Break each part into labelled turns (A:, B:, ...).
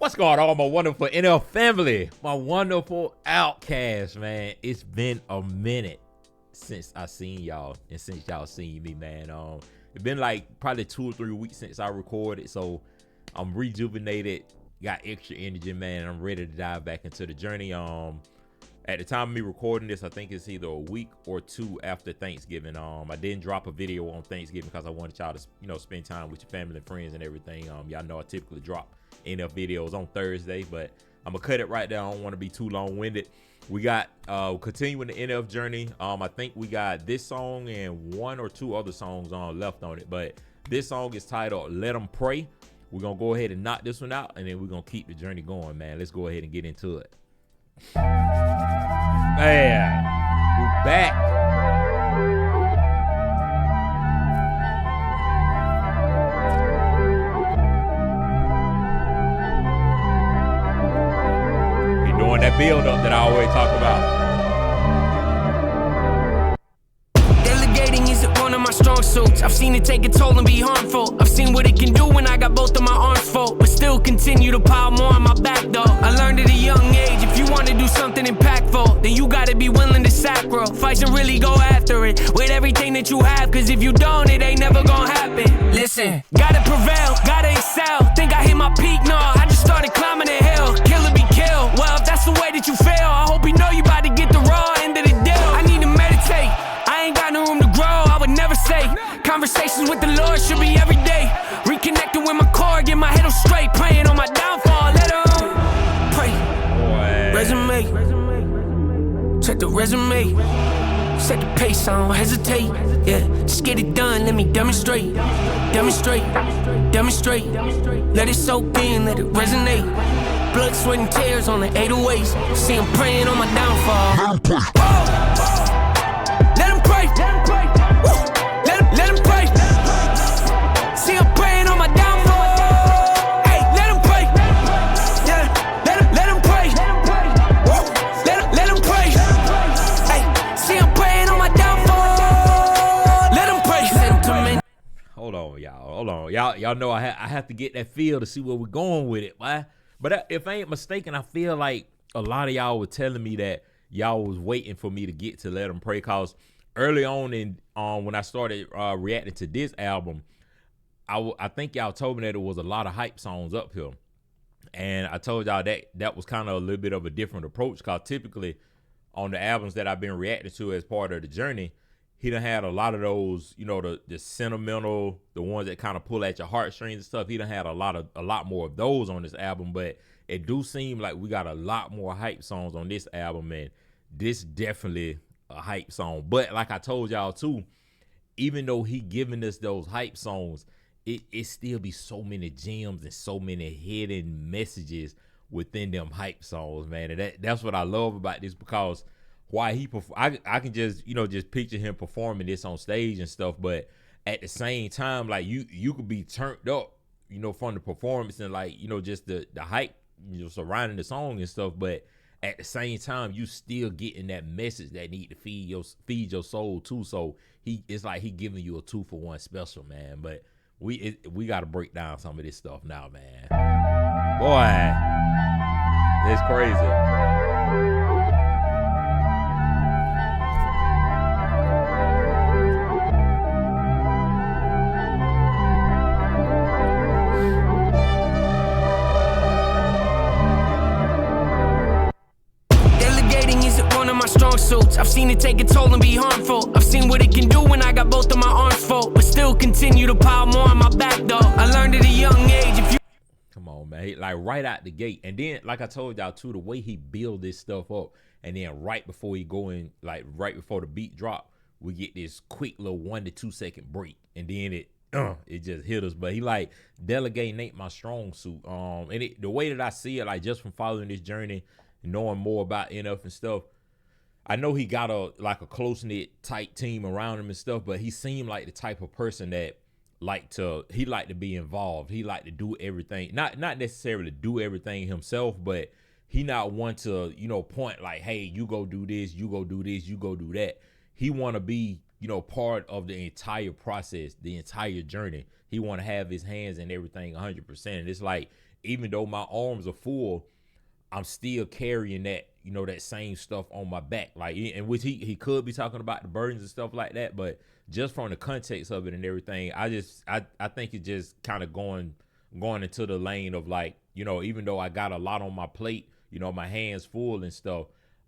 A: What's going on, my wonderful NL family? My wonderful outcast, man. It's been a minute since I seen y'all and since y'all seen me, man. It's been like probably 2 or 3 weeks since I recorded, so I'm rejuvenated, got extra energy, man, and I'm ready to dive back into the journey. At the time of me recording this, I think it's either a week or 2 after Thanksgiving. I didn't drop a video on Thanksgiving because I wanted y'all to, spend time with your family and friends and everything. Y'all know I typically drop NF videos on Thursday, but I'm gonna cut it right there. I don't want to be too long-winded. We got continuing the NF journey. I think we got this song and 1 or 2 other songs left on it, but this song is titled "Let 'Em Pray." We're gonna go ahead and knock this one out, and then we're gonna keep the journey going, man. Let's go ahead and get into it. Man, we're back. We're doing that build up that I always talk about.
B: Delegating isn't one of my strong suits. I've seen it take a toll and be harmful. I've seen what it can do when I got both of my arms full, but still continue to pile more on my back, though. I learned at a young age, if you want to do something impactful, then you gotta be willing to sacrifice and really go after it with everything that you have, cause if you don't, it ain't never gonna happen. Listen, gotta prevail, gotta excel. Think I hit my peak? No, I just started climbing the hill. Kill or be killed. Well, if that's the way that you feel, I hope you know you about to get the raw end of the deal. I need to meditate, I ain't got no room to grow. I would never say conversations with the Lord should be every day. Reconnecting with my core, get my head on straight, praying on my downfall. Let 'em pray. Resume, check the resume. Set the pace, I don't hesitate. Yeah, just get it done, let me demonstrate. Demonstrate, demonstrate. Let it soak in, let it resonate. Blood, sweat, and tears on the 808s. See 'em praying on my downfall. Let 'em pray. Let 'em pray. See 'em praying on my downfall. Hey, let 'em pray. Yeah, let 'em pray. Let 'em pray. Hey, see 'em praying on my downfall. Let 'em pray. Sentiment.
A: Hold on, y'all. Y'all know I have to get that feel to see where we're going with it, why? But if I ain't mistaken, I feel like a lot of y'all were telling me that y'all was waiting for me to get to Let 'Em Pray, cause early on in when I started reacting to this album, I think y'all told me that it was a lot of hype songs up here, and I told y'all that was kind of a little bit of a different approach, cause typically on the albums that I've been reacting to as part of the journey, he done had a lot of those, the sentimental, the ones that kind of pull at your heartstrings and stuff. He done had a lot more of those on this album, but it do seem like we got a lot more hype songs on this album, and this definitely a hype song. But like I told y'all too, even though he giving us those hype songs, it still be so many gems and so many hidden messages within them hype songs, man. And that's what I love about this, because why I can just just picture him performing this on stage and stuff, but at the same time, like you could be turned up, from the performance and like just the hype surrounding the song and stuff, but at the same time you still getting that message that need to feed your soul too. So it's like he giving you a 2-for-1 special, man. But we got to break down some of this stuff now, man. Boy, it's crazy.
B: Strong suits. I've seen it take a toll and be harmful. I've seen what it can do when I got both of my arms full, but still continue to pile more on my back, though. I learned at a young age, if you
A: come on, man, like right out the gate. And then like I told y'all too, the way he build this stuff up, and then right before he go in, like right before the beat drop, we get this quick little 1 to 2 second break, and then it just hit us. But he like, delegating ain't my strong suit. And the way that I see it, like just from following this journey, knowing more about NF and stuff, I know he got a close-knit tight team around him and stuff, but he seemed like the type of person that he liked to be involved. He liked to do everything, not necessarily do everything himself, but he not want to, point like, hey, you go do this, you go do this, you go do that. He want to be, part of the entire process, the entire journey. He want to have his hands in everything 100%. And it's like, even though my arms are full, I'm still carrying that, you know, that same stuff on my back. Like, and which he could be talking about the burdens and stuff like that, but just from the context of it and everything, I think it's just kind of going into the lane of like, you know, even though I got a lot on my plate, you know, my hands full and stuff,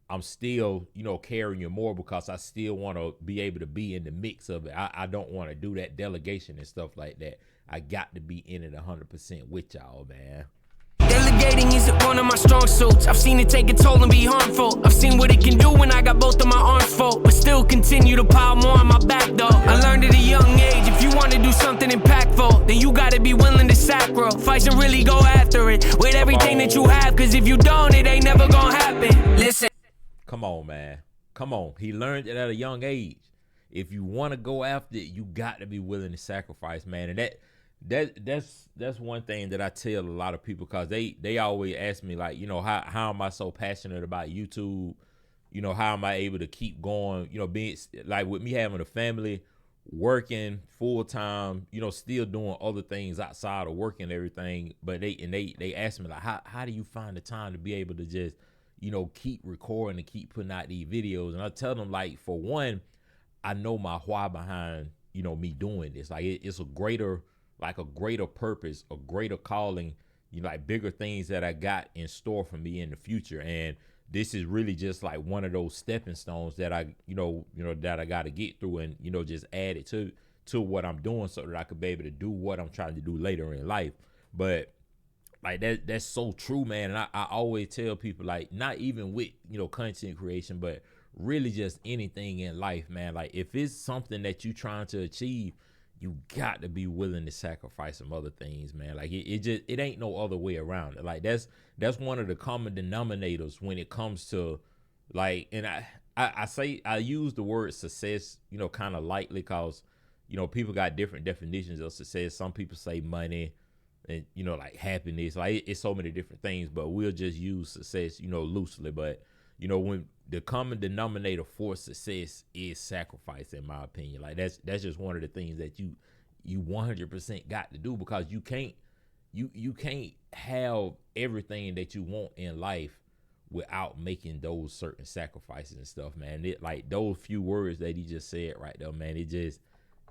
A: I'm still, you know, carrying more because I still want to be able to be in the mix of it. I don't want to do that delegation and stuff like that. I got to be in it 100% with y'all, man.
B: Delegating isn't one of my strong suits. I've seen it take a toll and be harmful. I've seen what it can do when I got both of my arms full, but still continue to pile more on my back though. I learned at a young age, if you want to do something impactful, then you gotta be willing to sacrifice and really go after it with everything that you have, cause if you don't, it ain't never gonna happen. Listen.
A: Come on, man. Come on. He learned it at a young age. If you want to go after it, you got to be willing to sacrifice, man. And that's one thing that I tell a lot of people, because they always ask me, like, you know, how am I so passionate about YouTube? You know, how am I able to keep going? You know, being like with me having a family, working full time, you know, still doing other things outside of work and everything. But they ask me, like, how do you find the time to be able to just, you know, keep recording and keep putting out these videos? And I tell them, like, for one, I know my why behind, you know, me doing this. Like, it's a greater purpose, a greater calling, you know, like bigger things that I got in store for me in the future. And this is really just like one of those stepping stones that I, you know, that I got to get through and, you know, just add it to what I'm doing so that I could be able to do what I'm trying to do later in life. But like that's so true, man. And I always tell people, like, not even with, you know, content creation, but really just anything in life, man. Like, if it's something that you're trying to achieve, you got to be willing to sacrifice some other things, man. Like, it ain't no other way around it. Like, that's one of the common denominators when it comes to, like, and I use the word success, you know, kind of lightly, because, you know, people got different definitions of success. Some people say money, and, you know, like happiness, like it's so many different things, but we'll just use success, you know, loosely. But, you know, when the common denominator for success is sacrifice, in my opinion. Like, that's just one of the things that you 100% got to do, because you can't have everything that you want in life without making those certain sacrifices and stuff, man. It, like, those few words that he just said right there, man, they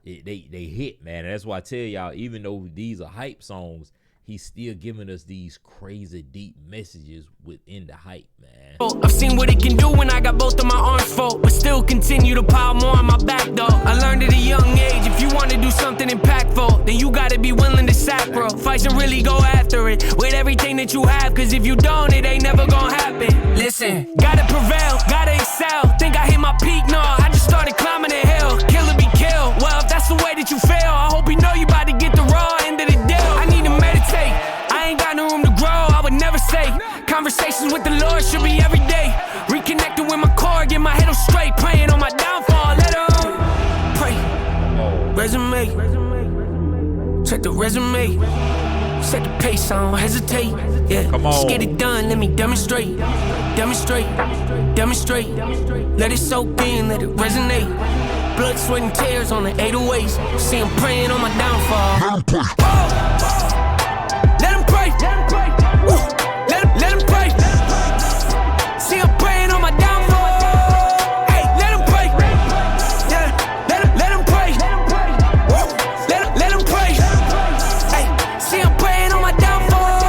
A: hit, man. And that's why I tell y'all, even though these are hype songs, he's still giving us these crazy deep messages within the hype, man.
B: I've seen what it can do when I got both of my arms full, but still continue to pile more on my back though. I learned at a young age, if you want to do something impactful, then you gotta be willing to sacrifice and really go after it with everything that you have, cause if you don't, it ain't never gonna happen. Listen, gotta prevail, gotta excel. Think I hit my peak? No, I just started climbing the hill. Kill or be killed. Well, if that's the way that you fail, I hope you know you about to get the raw end of the deal. I need to meditate, I ain't got no room to grow, I would never say. Conversations with the Lord should be every day. Reconnecting with my core, get my head on straight. Praying on my downfall, let him pray. Resume, check the resume. Set the pace, I don't hesitate. Yeah,
A: come on.
B: Just get it done, let me demonstrate. Demonstrate. Let it soak in, let it resonate. Blood, sweat, and tears on the 808s. See him praying on my downfall. Let him pray. Let him pray. See him praying on my downfall. Hey, let him pray. Yeah, let him pray. Let him pray. Hey, see him praying on my downfall.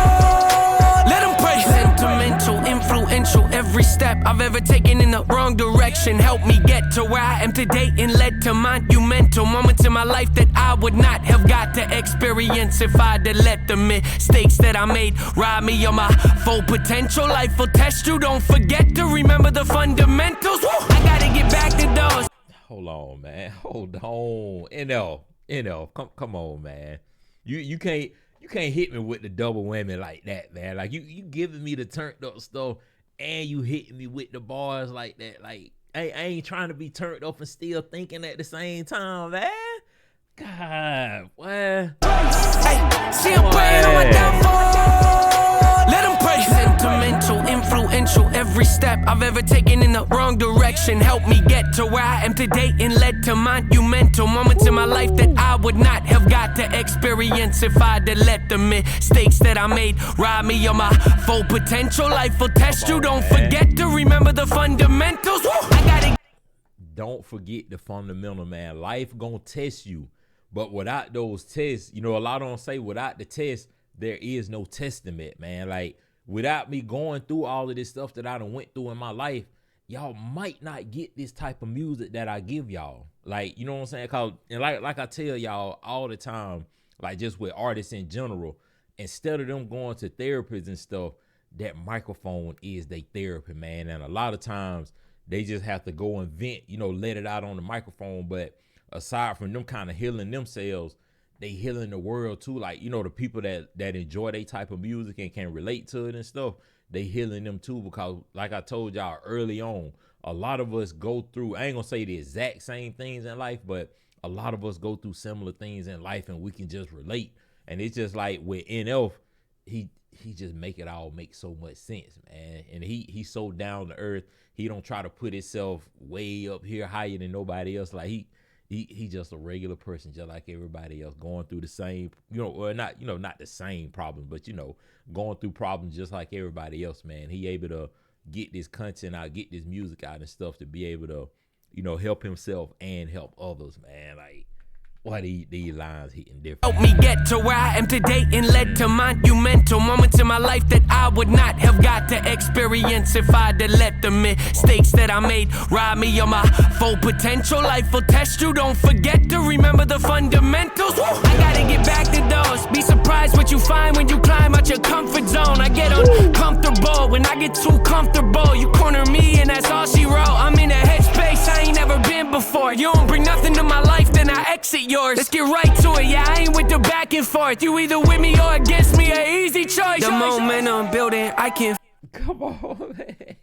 B: Let him pray. Sentimental, influential, every step I've ever taken in the wrong direction helped me get to where I am today and led to monumental moments in my life that I would not have got to experience if I'd have let the mistakes that I made rob me of my full potential. Life will test you, don't forget to remember the fundamentals. Woo! I gotta get back to those.
A: Hold on, man. Hold on. NL, come on, man. You can't hit me with the double whammy like that, man. Like, you giving me the turned up stuff and you hitting me with the bars like that. Like, I ain't trying to be turned up and still thinking at the same time, man. God, what?
B: Hey, see him praying on my downfall. Let him pray. Sentimental, influential, every step I've ever taken in the the wrong direction. Helped me get to where I am today and led to monumental moments in my life that I would not have got to experience if I'd have let the mistakes that I made rob me of my full potential. Life will test you. Don't forget to remember the fundamentals. Woo! I gotta.
A: Don't forget the fundamental, man. Life gonna test you. But without those tests, you know, a lot of them say without the test, there is no testament, man. Like, without me going through all of this stuff that I done went through in my life, y'all might not get this type of music that I give y'all. Like, you know what I'm saying? Cause, and like I tell y'all all the time, like just with artists in general, instead of them going to therapists and stuff, that microphone is their therapy, man. And a lot of times they just have to go and vent, you know, let it out on the microphone. But aside from them kind of healing themselves, they healing the world too. Like, you know, the people that enjoy they type of music and can relate to it and stuff, they healing them too. Because like I told y'all early on, a lot of us go through, I ain't gonna say the exact same things in life, but a lot of us go through similar things in life and we can just relate. And it's just like with NF, he just make it all make so much sense, man. And he's so down to earth. He don't try to put himself way up here higher than nobody else. Like he just a regular person, just like everybody else, going through the same, you know, or not, you know, not the same problem, but, you know, going through problems just like everybody else, man. He able to get this content out, get this music out and stuff to be able to, you know, help himself and help others, man. Like, why these lines hitting different?
B: Help me get to where I am today and led to monumental moments in my life that I would not have got to experience if I'd have let the mistakes that I made rob me of my full potential. Life will test you. Don't forget to remember the fundamentals. Woo! I gotta get back to those. Be surprised what you find when you climb out your comfort zone. I get uncomfortable when I get too comfortable. You corner me and that's all she wrote. I'm in a headspace I ain't never been before. You don't bring nothing to my life, then I exit yours. Let's get right to it, yeah, I ain't with the back and forth. You either with me or against me, an easy choice. The momentum building, I can.
A: Come on, man.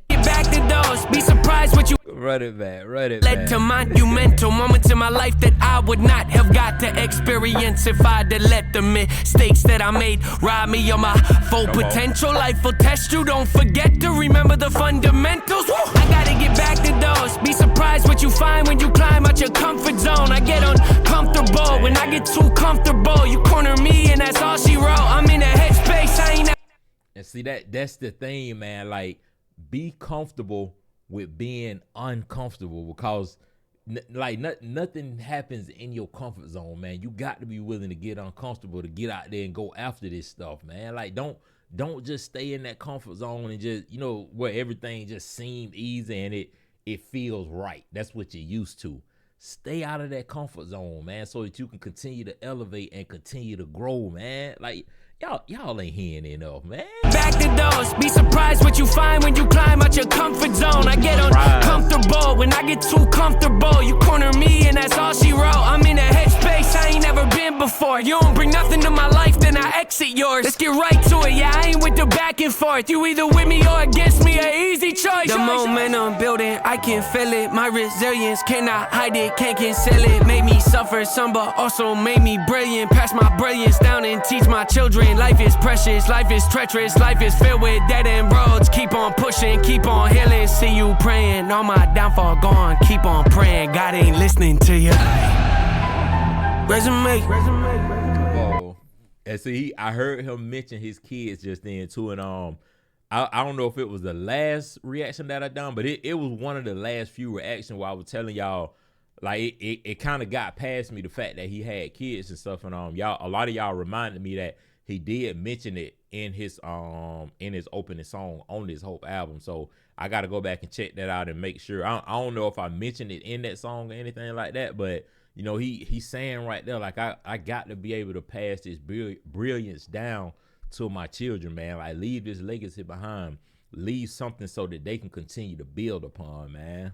B: Get back to those, be surprised what you.
A: Run it back.
B: Led to monumental moments in my life that I would not have got to experience if I'd have let the mistakes that I made rob me of my full potential. Life will test you. Don't forget to remember the fundamentals. Woo! I gotta get back to those. Be surprised what you find when you climb out your comfort zone. I get uncomfortable when I get too comfortable. You corner me and that's all she wrote. I'm in a headspace I ain't.
A: And see, that's the thing, man. Like, be comfortable with being uncomfortable, because nothing happens in your comfort zone, man. You got to be willing to get uncomfortable to get out there and go after this stuff, man. Like, don't just stay in that comfort zone and just, you know, where everything just seems easy and it feels right. That's what you're used to. Stay out of that comfort zone, man, so that you can continue to elevate and continue to grow, man. Like, y'all ain't hearing enough, man.
B: Back to those. Be surprised what you find when you climb out your comfort zone. I get uncomfortable when I get too comfortable. You corner me and that's all she wrote. I'm in a headspace I ain't never been before. You don't bring nothing to my life, then I exit yours. Let's get right to it, yeah, I ain't with the back and forth. You either with me or against me, an easy choice. The momentum building, I can feel it. My resilience cannot hide it, can't conceal it. Made me suffer some, but also made me brilliant. Pass my brilliance down and teach my children. Life is precious, life is treacherous, life is filled with dead end roads. Keep on pushing, keep on healing. See you praying, all my downfall gone. Keep on praying, God ain't listening to you. Resume.
A: Whoa. And see, I heard him mention his kids just then too, and I don't know if it was the last reaction that I done, but it was one of the last few reactions where I was telling y'all, like, it kind of got past me, the fact that he had kids and stuff, and y'all, a lot of y'all reminded me that he did mention it in his opening song on this Hope album. So I got to go back and check that out and make sure. I don't know if I mentioned it in that song or anything like that, but you know, he's saying right there, like, I got to be able to pass this brilliance down to my children, man. Like, leave this legacy behind, leave something so that they can continue to build upon, man.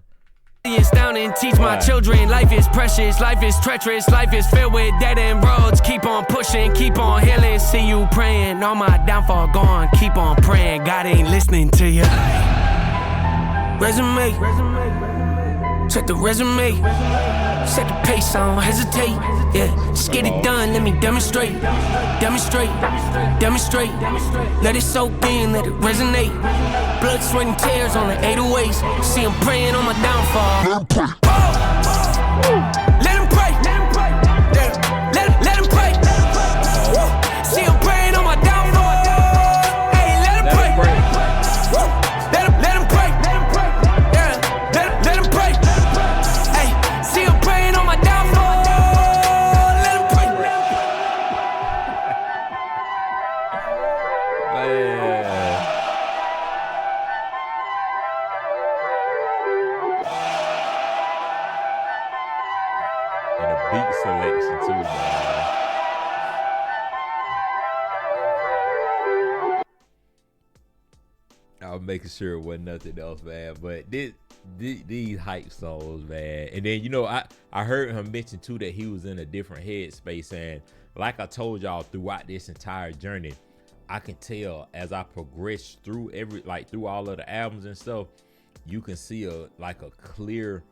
B: Down and teach my children. Life is precious, life is treacherous, life is filled with dead end roads. Keep on pushing, keep on healing. See you praying, all my downfall gone. Keep on praying, God ain't listening to you. Resume. check the resume. Set the pace, I don't hesitate. Yeah, just get it done, let me demonstrate. Demonstrate, demonstrate. Let it soak in, let it resonate. Blood, sweat, and tears on the 808s. See, I'm praying on my downfall. Let him pray. Yeah, let him pray. See, I'm praying on my downfall. Hey, let him pray. Let him pray. Yeah, let him pray. Hey, see, I'm praying on my downfall. Let him pray.
A: And a beat selection too, man. I was making sure it wasn't nothing else, man. But these hype songs, man. And then, you know, I heard him mention too that he was in a different headspace. And like I told y'all throughout this entire journey, I can tell as I progress through through all of the albums and stuff, you can see a clear,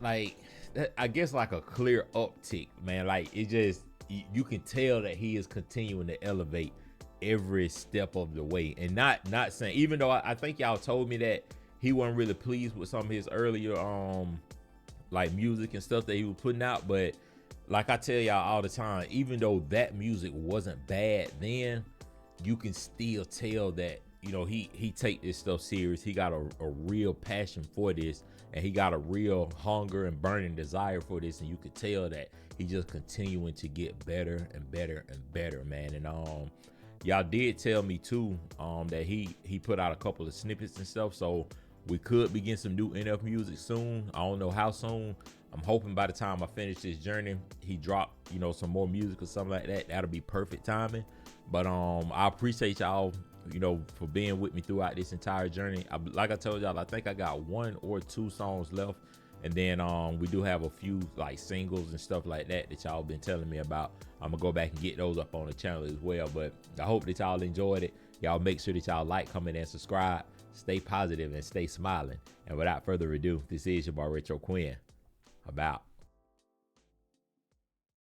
A: I guess like a clear uptick, man. Like it just, you can tell that he is continuing to elevate every step of the way. And not saying, even though I think y'all told me that he wasn't really pleased with some of his earlier like music and stuff that he was putting out, but like I tell y'all all the time, even though that music wasn't bad then, you can still tell that, you know, he take this stuff serious. He got a real passion for this, and he got a real hunger and burning desire for this, and you could tell that he just continuing to get better and better and better, man. And y'all did tell me too that he put out a couple of snippets and stuff, so we could begin some new NF music soon. I don't know how soon. I'm hoping by the time I finish this journey, he drop, you know, some more music or something like that. That'll be perfect timing. But I appreciate y'all, you know, for being with me throughout this entire journey. Like I told y'all, I think I got 1 or 2 songs left, and then we do have a few like singles and stuff like that y'all been telling me about. I'm gonna go back and get those up on the channel as well. But I hope that y'all enjoyed it. Y'all make sure that y'all like, comment, and subscribe. Stay positive and stay smiling. And without further ado, this is your boy Retro Quin. About.